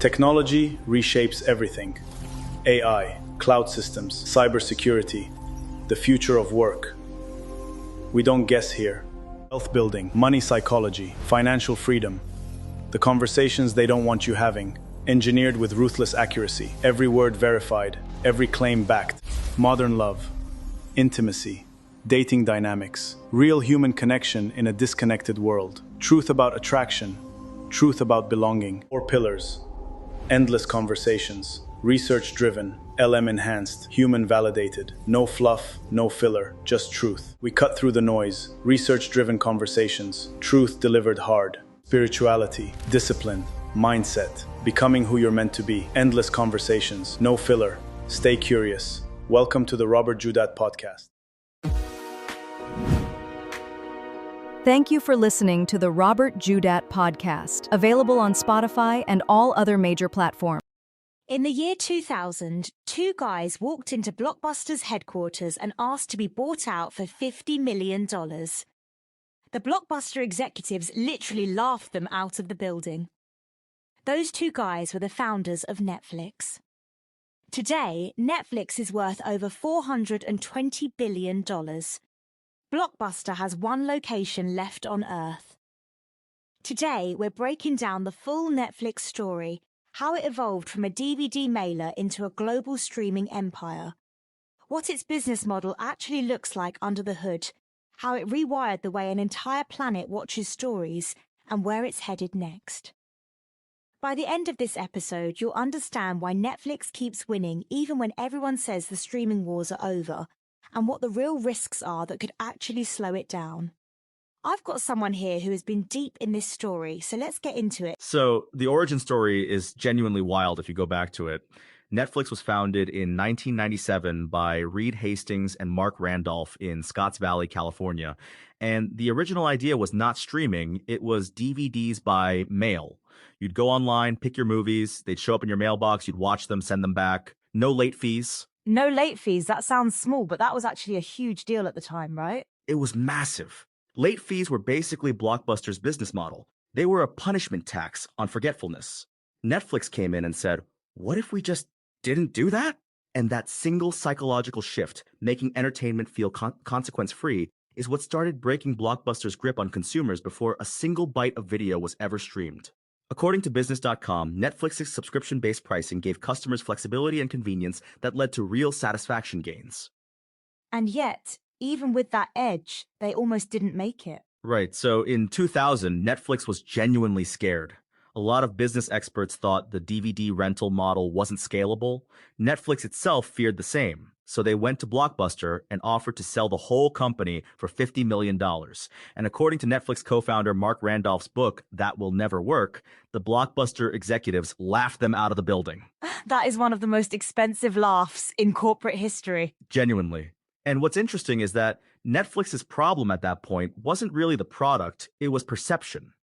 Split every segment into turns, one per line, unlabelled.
Technology reshapes everything. AI, cloud systems, cybersecurity, the future of work. We don't guess here. Wealth building, money psychology, financial freedom. The conversations they don't want you having. Engineered with ruthless accuracy. Every word verified, every claim backed. Modern love, intimacy, dating dynamics, real human connection in a disconnected world. Truth about attraction, truth about belonging. 4 pillars. Endless conversations. Research-driven, LM-enhanced, human-validated. No fluff, no filler, just truth. We cut through the noise. Research-driven conversations. Truth delivered hard. Spirituality, discipline, mindset. Becoming who you're meant to be. Endless conversations. No filler. Stay curious. Welcome to the Robert Joodat Podcast.
Thank you for listening to the Robert Joodat Podcast, available on Spotify and all other major platforms.
In the year 2000, 2 guys walked into Blockbuster's headquarters and asked to be bought out for $50 million. The Blockbuster executives literally laughed them out of the building. Those 2 guys were the founders of Netflix. Today, Netflix is worth over $420 billion. Blockbuster has 1 location left on Earth. Today, we're breaking down the full Netflix story, how it evolved from a DVD mailer into a global streaming empire, what its business model actually looks like under the hood, how it rewired the way an entire planet watches stories, and where it's headed next. By the end of this episode, you'll understand why Netflix keeps winning even when everyone says the streaming wars are over, and what the real risks are that could actually slow it down. I've got someone here who has been deep in this story, so let's get into it.
So the origin story is genuinely wild if you go back to it. Netflix was founded in 1997 by Reed Hastings and Mark Randolph in Scotts Valley, California. And the original idea was not streaming, it was DVDs by mail. You'd go online, pick your movies, they'd show up in your mailbox, you'd watch them, send them back. No late fees.
No late fees, that sounds small, but that was actually a huge deal at the time, right?
It was massive. Late fees were basically Blockbuster's business model. They were a punishment tax on forgetfulness. Netflix came in and said, what if we just didn't do that? And that single psychological shift, making entertainment feel consequence-free, is what started breaking Blockbuster's grip on consumers before a single bite of video was ever streamed. According to Business.com, Netflix's subscription-based pricing gave customers flexibility and convenience that led to real satisfaction gains.
And yet, even with that edge, they almost didn't make it.
Right, so in 2000, Netflix was genuinely scared. A lot of business experts thought the DVD rental model wasn't scalable. Netflix itself feared the same. So they went to Blockbuster and offered to sell the whole company for $50 million. And according to Netflix co-founder Mark Randolph's book, That Will Never Work, the Blockbuster executives laughed them out of the building.
That is one of the most expensive laughs in corporate history.
Genuinely. And what's interesting is that Netflix's problem at that point wasn't really the product, it was perception.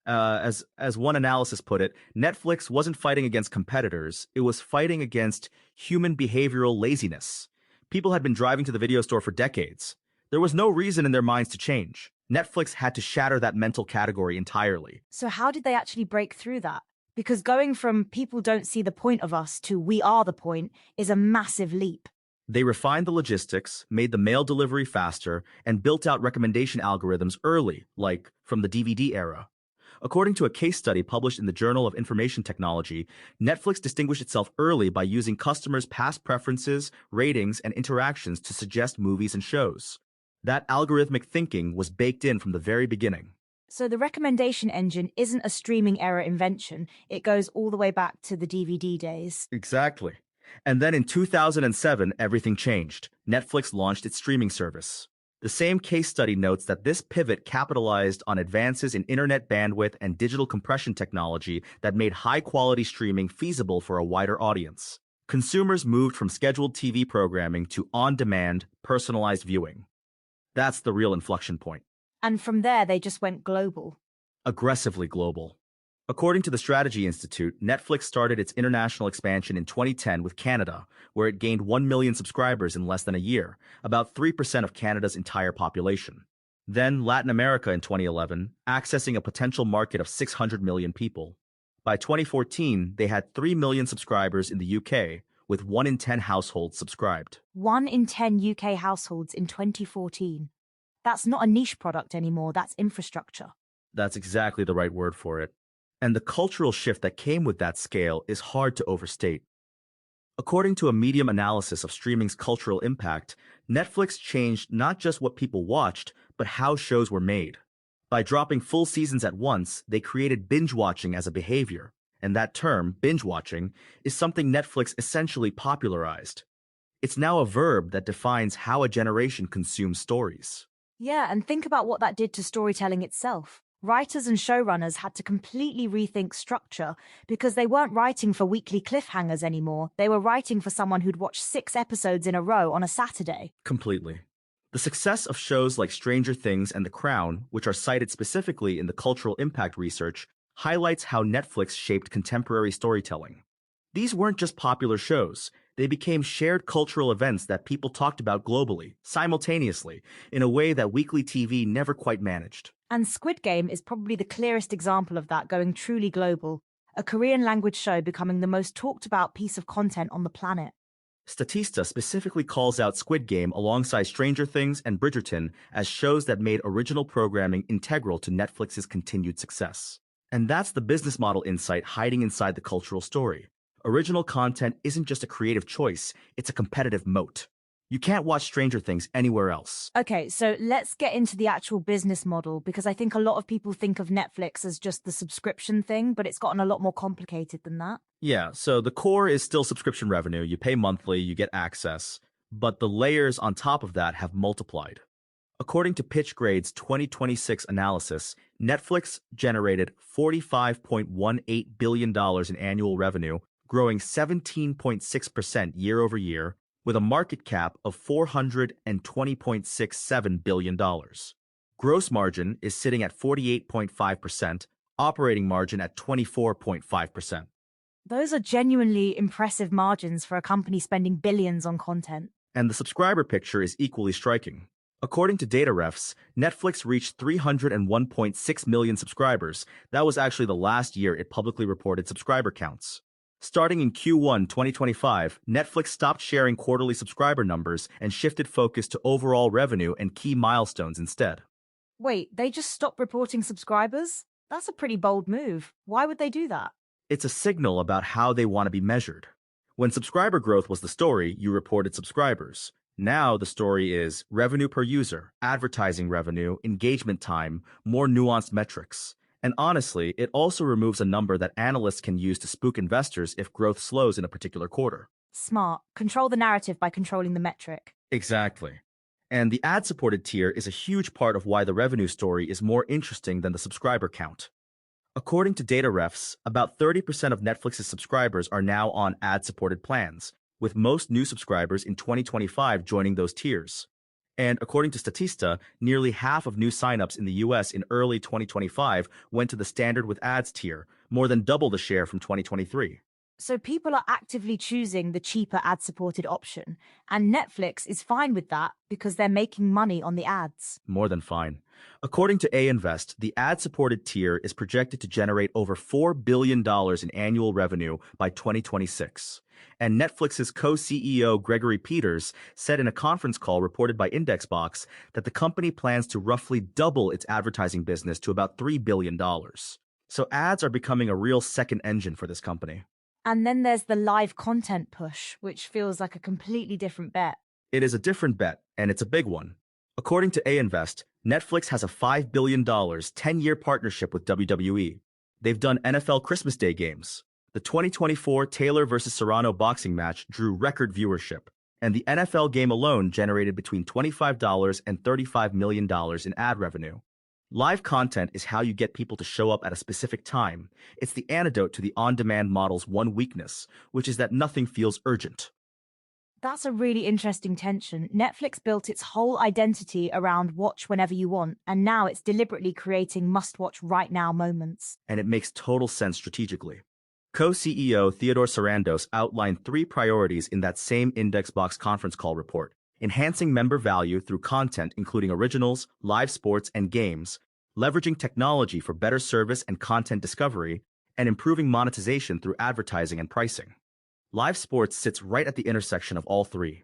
As one analysis put it, Netflix wasn't fighting against competitors, it was fighting against human behavioral laziness. People had been driving to the video store for decades. There was no reason in their minds to change. Netflix had to shatter that mental category entirely.
So how did they actually break through that? Because going from people don't see the point of us to we are the point is a massive leap.
They refined the logistics, made the mail delivery faster, and built out recommendation algorithms early, like from the DVD era. According to a case study published in the Journal of Information Technology, Netflix distinguished itself early by using customers' past preferences, ratings, and interactions to suggest movies and shows. That algorithmic thinking was baked in from the very beginning.
So the recommendation engine isn't a streaming era invention. It goes all the way back to the DVD days.
Exactly. And then in 2007, everything changed. Netflix launched its streaming service. The same case study notes that this pivot capitalized on advances in internet bandwidth and digital compression technology that made high-quality streaming feasible for a wider audience. Consumers moved from scheduled TV programming to on-demand, personalized viewing. That's the real inflection point.
And from there, they just went global.
Aggressively global. According to the Strategy Institute, Netflix started its international expansion in 2010 with Canada, where it gained 1 million subscribers in less than a year, about 3% of Canada's entire population. Then Latin America in 2011, accessing a potential market of 600 million people. By 2014, they had 3 million subscribers in the UK, with 1 in 10 households subscribed.
1 in 10 UK households in 2014. That's not a niche product anymore, that's infrastructure.
That's exactly the right word for it. And the cultural shift that came with that scale is hard to overstate. According to a Medium analysis of streaming's cultural impact, Netflix changed not just what people watched, but how shows were made. By dropping full seasons at once, they created binge-watching as a behavior, and that term, binge-watching, is something Netflix essentially popularized. It's now a verb that defines how a generation consumes stories.
Yeah, and think about what that did to storytelling itself. Writers and showrunners had to completely rethink structure because they weren't writing for weekly cliffhangers anymore. They were writing for someone who'd watched 6 episodes in a row on a Saturday.
Completely. The success of shows like Stranger Things and The Crown, which are cited specifically in the cultural impact research, highlights how Netflix shaped contemporary storytelling. These weren't just popular shows. They became shared cultural events that people talked about globally, simultaneously, in a way that weekly TV never quite managed.
And Squid Game is probably the clearest example of that going truly global, a Korean language show becoming the most talked about piece of content on the planet.
Statista specifically calls out Squid Game alongside Stranger Things and Bridgerton as shows that made original programming integral to Netflix's continued success. And that's the business model insight hiding inside the cultural story. Original content isn't just a creative choice, it's a competitive moat. You can't watch Stranger Things anywhere else.
Okay, so let's get into the actual business model, because I think a lot of people think of Netflix as just the subscription thing, but it's gotten a lot more complicated than that.
Yeah, so the core is still subscription revenue. You pay monthly, you get access, but the layers on top of that have multiplied. According to PitchGrade's 2026 analysis, Netflix generated $45.18 billion in annual revenue, growing 17.6% year over year, with a market cap of $420.67 billion. Gross margin is sitting at 48.5%, operating margin at 24.5%.
Those are genuinely impressive margins for a company spending billions on content.
And the subscriber picture is equally striking. According to DataRefs, Netflix reached 301.6 million subscribers. That was actually the last year it publicly reported subscriber counts. Starting in Q1 2025, Netflix stopped sharing quarterly subscriber numbers and shifted focus to overall revenue and key milestones instead.
Wait, they just stopped reporting subscribers? That's a pretty bold move. Why would they do that?
It's a signal about how they want to be measured. When subscriber growth was the story, you reported subscribers. Now the story is revenue per user, advertising revenue, engagement time, more nuanced metrics. And honestly, it also removes a number that analysts can use to spook investors if growth slows in a particular quarter.
Smart. Control the narrative by controlling the metric.
Exactly. And the ad-supported tier is a huge part of why the revenue story is more interesting than the subscriber count. According to DataRefs, about 30% of Netflix's subscribers are now on ad-supported plans, with most new subscribers in 2025 joining those tiers. And according to Statista, nearly half of new signups in the US in early 2025 went to the standard with ads tier, more than double the share from 2023.
So people are actively choosing the cheaper ad-supported option, and Netflix is fine with that because they're making money on the ads.
More than fine. According to A-Invest, the ad-supported tier is projected to generate over $4 billion in annual revenue by 2026. And Netflix's co-CEO Gregory Peters said in a conference call reported by Indexbox that the company plans to roughly double its advertising business to about $3 billion. So ads are becoming a real second engine for this company.
And then there's the live content push, which feels like a completely different bet.
It is a different bet, and it's a big one. According to A-Invest, Netflix has a $5 billion 10-year partnership with WWE. They've done NFL Christmas Day games. The 2024 Taylor vs. Serrano boxing match drew record viewership, and the NFL game alone generated between $25 and $35 million in ad revenue. Live content is how you get people to show up at a specific time. It's the antidote to the on-demand model's one weakness, which is that nothing feels urgent.
That's a really interesting tension. Netflix built its whole identity around watch whenever you want, and now it's deliberately creating must-watch right-now moments.
And it makes total sense strategically. Co-CEO Theodore Sarandos outlined 3 priorities in that same Indexbox conference call report: enhancing member value through content including originals, live sports, and games, leveraging technology for better service and content discovery, and improving monetization through advertising and pricing. Live sports sits right at the intersection of all three.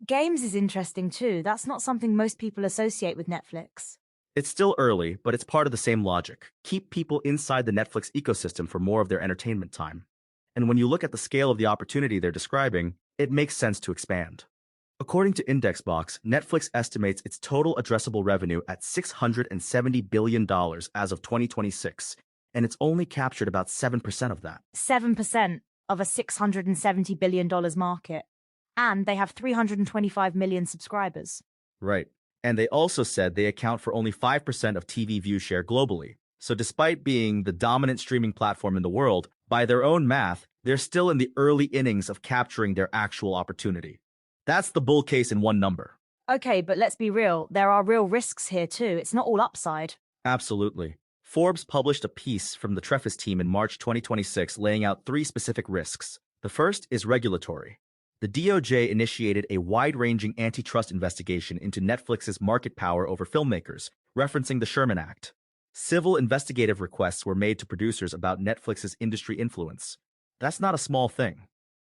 Games is interesting too. That's not something most people associate with Netflix.
It's still early, but it's part of the same logic. Keep people inside the Netflix ecosystem for more of their entertainment time. And when you look at the scale of the opportunity they're describing, it makes sense to expand. According to Indexbox, Netflix estimates its total addressable revenue at $670 billion as of 2026, and it's only captured about 7% of that.
7% of a $670 billion market. And they have 325 million subscribers.
Right. And they also said they account for only 5% of TV view share globally. So despite being the dominant streaming platform in the world, by their own math, they're still in the early innings of capturing their actual opportunity. That's the bull case in one number.
Okay, but let's be real. There are real risks here too. It's not all upside.
Absolutely. Forbes published a piece from the Trefis team in March 2026 laying out 3 specific risks. The first is regulatory. The DOJ initiated a wide-ranging antitrust investigation into Netflix's market power over filmmakers, referencing the Sherman Act. Civil investigative requests were made to producers about Netflix's industry influence. That's not a small thing.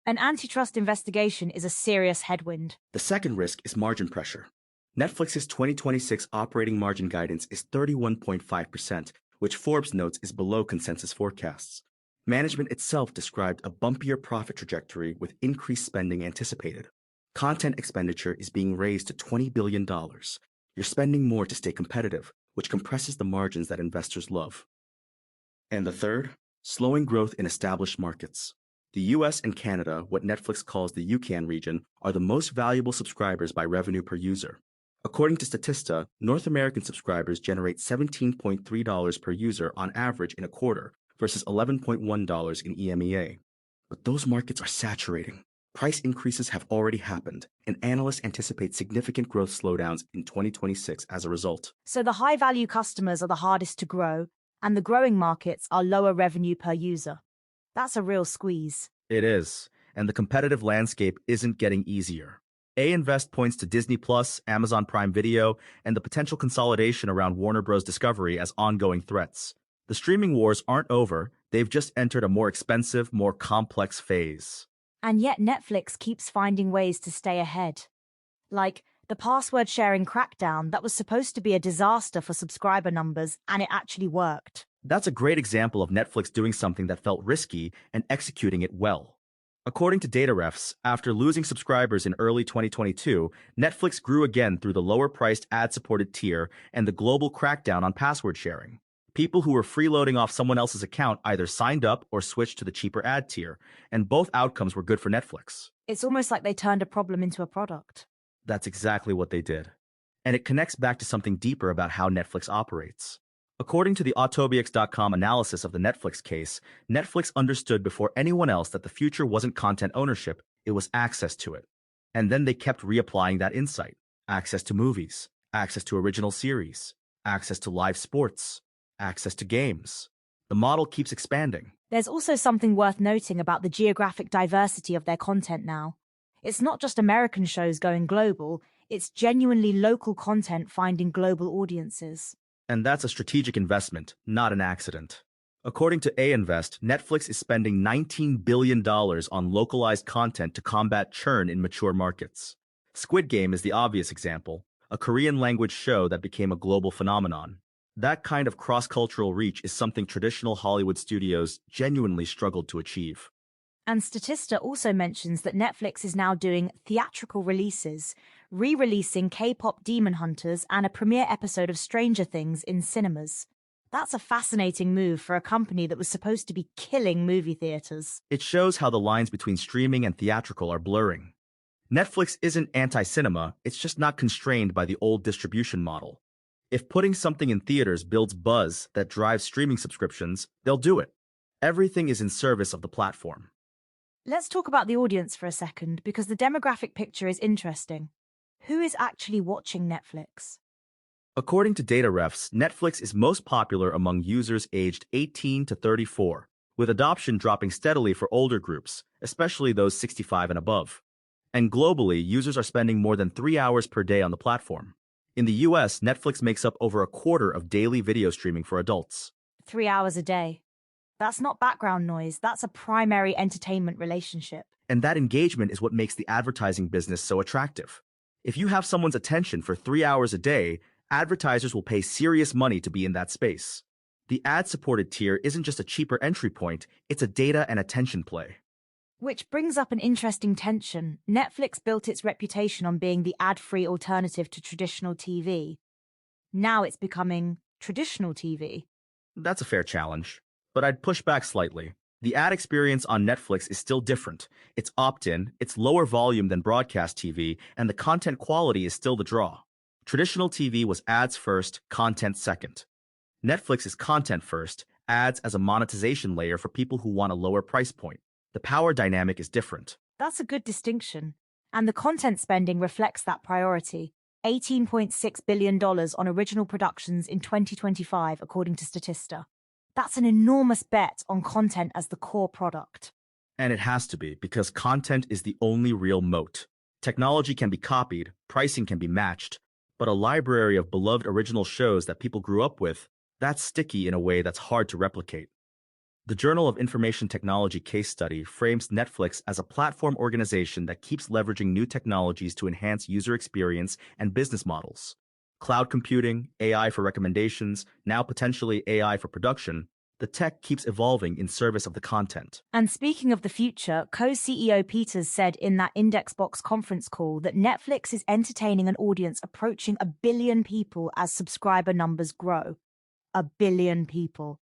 An antitrust investigation is a serious headwind.
The second risk is margin pressure. Netflix's 2026 operating margin guidance is 31.5%, which Forbes notes is below consensus forecasts. Management itself described a bumpier profit trajectory with increased spending anticipated. Content expenditure is being raised to $20 billion. You're spending more to stay competitive, which compresses the margins that investors love. And the third, slowing growth in established markets. The US and Canada, what Netflix calls the UCAN region, are the most valuable subscribers by revenue per user. According to Statista, North American subscribers generate $17.3 per user on average in a quarter, versus $11.1 in EMEA. But those markets are saturating. Price increases have already happened, and analysts anticipate significant growth slowdowns in 2026 as a result.
So the high-value customers are the hardest to grow, and the growing markets are lower revenue per user. That's a real squeeze.
It is, and the competitive landscape isn't getting easier. A-Invest points to Disney+, Amazon Prime Video, and the potential consolidation around Warner Bros. Discovery as ongoing threats. The streaming wars aren't over, they've just entered a more expensive, more complex phase.
And yet Netflix keeps finding ways to stay ahead. Like the password-sharing crackdown that was supposed to be a disaster for subscriber numbers, and it actually worked.
That's a great example of Netflix doing something that felt risky and executing it well. According to DataRefs, after losing subscribers in early 2022, Netflix grew again through the lower-priced ad-supported tier and the global crackdown on password sharing. People who were freeloading off someone else's account either signed up or switched to the cheaper ad tier, and both outcomes were good for Netflix.
It's almost like they turned a problem into a product.
That's exactly what they did. And it connects back to something deeper about how Netflix operates. According to the Autobics.com analysis of the Netflix case, Netflix understood before anyone else that the future wasn't content ownership, it was access to it. And then they kept reapplying that insight. Access to movies, access to original series, access to live sports, access to games. The model keeps expanding.
There's also something worth noting about the geographic diversity of their content now. It's not just American shows going global, it's genuinely local content finding global audiences.
And that's a strategic investment, not an accident. According to A-Invest, Netflix is spending $19 billion on localized content to combat churn in mature markets. Squid Game is the obvious example, a Korean-language show that became a global phenomenon. That kind of cross-cultural reach is something traditional Hollywood studios genuinely struggled to achieve.
And Statista also mentions that Netflix is now doing theatrical releases, re-releasing K-pop Demon Hunters and a premiere episode of Stranger Things in cinemas. That's a fascinating move for a company that was supposed to be killing movie theaters.
It shows how the lines between streaming and theatrical are blurring. Netflix isn't anti-cinema, it's just not constrained by the old distribution model. If putting something in theaters builds buzz that drives streaming subscriptions, they'll do it. Everything is in service of the platform.
Let's talk about the audience for a second, because the demographic picture is interesting. Who is actually watching Netflix?
According to DataRefs, Netflix is most popular among users aged 18 to 34, with adoption dropping steadily for older groups, especially those 65 and above. And globally, users are spending more than 3 hours per day on the platform. In the US, Netflix makes up over a quarter of daily video streaming for adults.
3 hours a day. That's not background noise, that's a primary entertainment relationship.
And that engagement is what makes the advertising business so attractive. If you have someone's attention for 3 hours a day, advertisers will pay serious money to be in that space. The ad-supported tier isn't just a cheaper entry point, it's a data and attention play.
Which brings up an interesting tension. Netflix built its reputation on being the ad-free alternative to traditional TV. Now it's becoming traditional TV.
That's a fair challenge, but I'd push back slightly. The ad experience on Netflix is still different. It's opt-in, it's lower volume than broadcast TV, and the content quality is still the draw. Traditional TV was ads first, content second. Netflix is content first, ads as a monetization layer for people who want a lower price point. The power dynamic is different.
That's a good distinction. And the content spending reflects that priority. $18.6 billion on original productions in 2025, according to Statista. That's an enormous bet on content as the core product.
And it has to be, because content is the only real moat. Technology can be copied, pricing can be matched, but a library of beloved original shows that people grew up with, that's sticky in a way that's hard to replicate. The Journal of Information Technology case study frames Netflix as a platform organization that keeps leveraging new technologies to enhance user experience and business models. Cloud computing, AI for recommendations, now potentially AI for production, the tech keeps evolving in service of the content.
And speaking of the future, co-CEO Peters said in that Indexbox conference call that Netflix is entertaining an audience approaching 1 billion people as subscriber numbers grow. 1 billion people.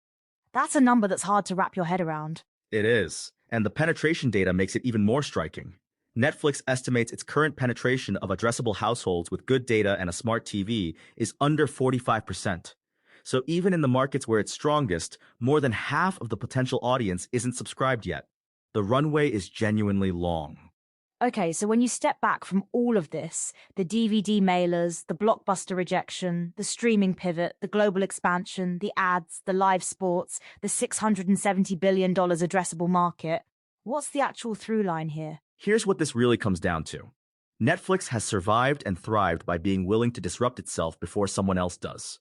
That's a number that's hard to wrap your head around.
It is, and the penetration data makes it even more striking. Netflix estimates its current penetration of addressable households with good data and a smart TV is under 45%. So even in the markets where it's strongest, more than half of the potential audience isn't subscribed yet. The runway is genuinely long.
Okay, so when you step back from all of this, the DVD mailers, the blockbuster rejection, the streaming pivot, the global expansion, the ads, the live sports, the $670 billion addressable market, what's the actual through line here?
Here's what this really comes down to. Netflix has survived and thrived by being willing to disrupt itself before someone else does.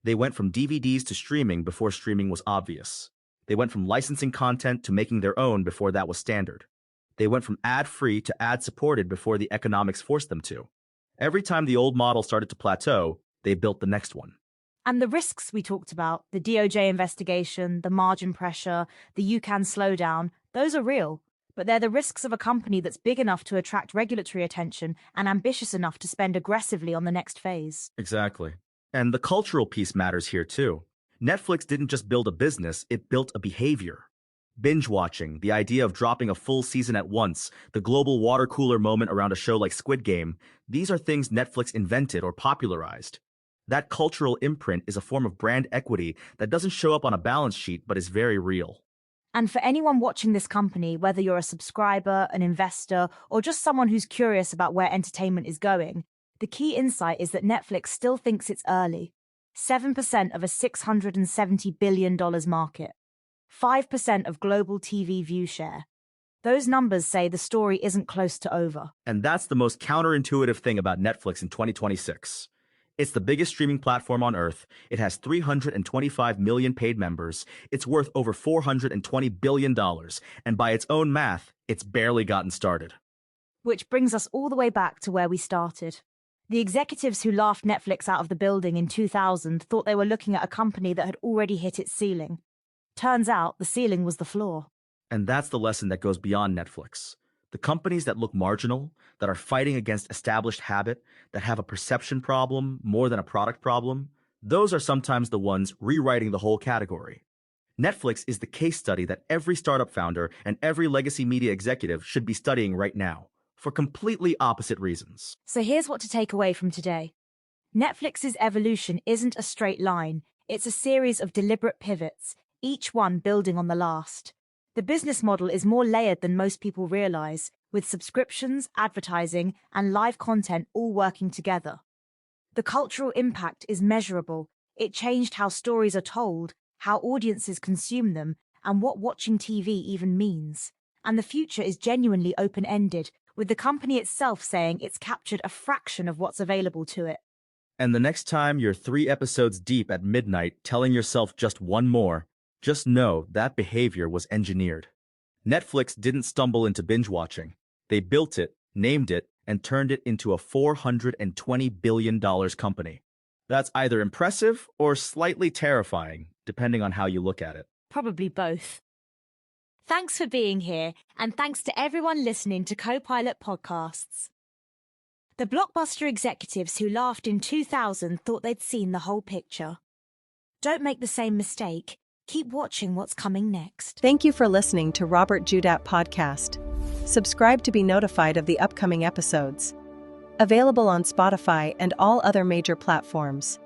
They went from DVDs to streaming before streaming was obvious. They went from licensing content to making their own before that was standard. They went from ad-free to ad-supported before the economics forced them to. Every time the old model started to plateau, they built the next one.
And the risks we talked about, the DOJ investigation, the margin pressure, the UCAN slowdown, those are real. But they're the risks of a company that's big enough to attract regulatory attention and ambitious enough to spend aggressively on the next phase.
Exactly. And the cultural piece matters here too. Netflix didn't just build a business, it built a behavior. Binge watching, the idea of dropping a full season at once, the global water cooler moment around a show like Squid Game, these are things Netflix invented or popularized. That cultural imprint is a form of brand equity that doesn't show up on a balance sheet but is very real.
And for anyone watching this company, whether you're a subscriber, an investor, or just someone who's curious about where entertainment is going, the key insight is that Netflix still thinks it's early. 7% of a $670 billion market. 5% of global TV view share. Those numbers say the story isn't close to over.
And that's the most counterintuitive thing about Netflix in 2026. It's the biggest streaming platform on Earth. It has 325 million paid members. It's worth over $420 billion. And by its own math, it's barely gotten started.
Which brings us all the way back to where we started. The executives who laughed Netflix out of the building in 2000 thought they were looking at a company that had already hit its ceiling. Turns out the ceiling was the floor.
And that's the lesson that goes beyond Netflix. The companies that look marginal, that are fighting against established habit, that have a perception problem more than a product problem, those are sometimes the ones rewriting the whole category. Netflix is the case study that every startup founder and every legacy media executive should be studying right now, for completely opposite reasons.
So here's what to take away from today. Netflix's evolution isn't a straight line. It's a series of deliberate pivots, each one building on the last. The business model is more layered than most people realize, with subscriptions, advertising, and live content all working together. The cultural impact is measurable. It changed how stories are told, how audiences consume them, and what watching TV even means. And the future is genuinely open-ended, with the company itself saying it's captured a fraction of what's available to it.
And the next time you're 3 episodes deep at midnight telling yourself just one more, Just know that behavior was engineered. Netflix didn't stumble into binge watching. They built it, named it, and turned it into a $420 billion company. That's either impressive or slightly terrifying, depending on how you look at it.
Probably both. Thanks for being here, and thanks to everyone listening to Copilot Podcasts. The Blockbuster executives who laughed in 2000 thought they'd seen the whole picture. Don't make the same mistake. Keep watching what's coming next.
Thank you for listening to Robert Joodat Podcast. Subscribe to be notified of the upcoming episodes. Available on Spotify and all other major platforms.